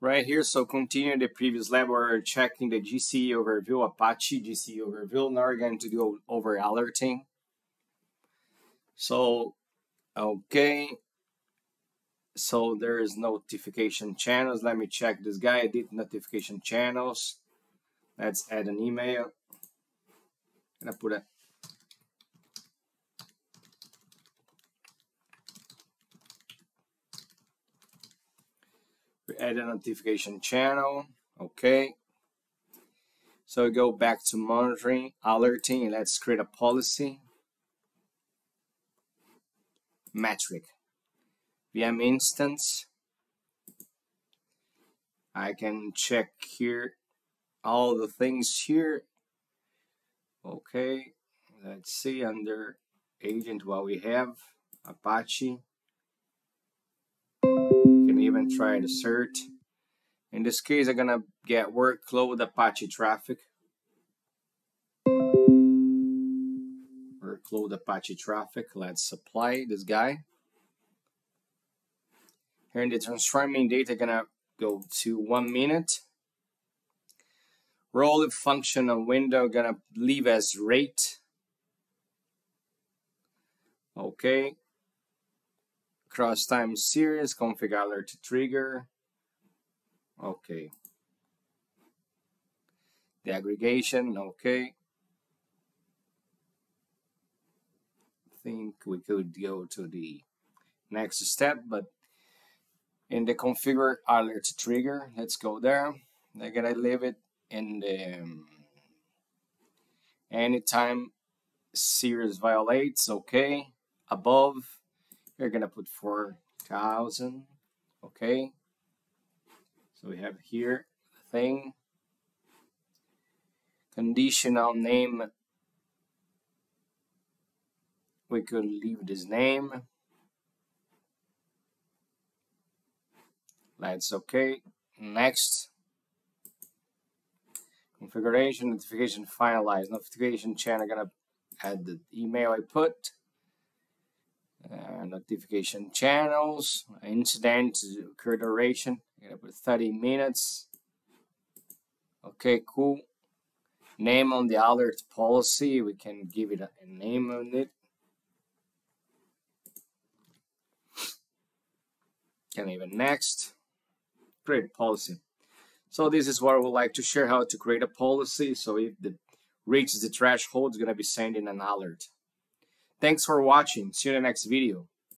Right here, so continue the previous lab, we're checking the GCE overview, Apache GCE overview. Now we're going to go over alerting. So, okay. So there is notification channels. Let me check this guy. I did notification channels. Let's add an email. I'm gonna put it. We add a notification channel. Okay. So we go back to monitoring, alerting, and let's create a policy. Metric. VM instance. I can check here all the things here. Okay, let's see under agent what we have. Apache. You can even try to search. In this case, I'm gonna get workload Apache traffic. Workload Apache traffic. Let's apply this guy. Here in the transforming data, gonna go to 1 minute. Role function on window, gonna leave as rate. Okay. Cross time series, configure alert to trigger. Okay. The aggregation, okay. I think we could go to the next step, but in the configure alert to trigger, let's go there. I'm gonna leave it in the anytime series violates, okay. Above, you're gonna put 4,000, okay. So we have here the thing. Conditional name, we could leave this name. That's okay. Next. Configuration, notification finalized. Notification channel, gonna add the email I put. Notification channels, incident, occur duration, I'm gonna put 30 minutes. Okay, cool. Name on the alert policy, we can give it a name on it. Can even next. Create policy. So this is what I would like to share, how to create a policy. So if it reaches the threshold, it's gonna be sending an alert. Thanks for watching. See you in the next video.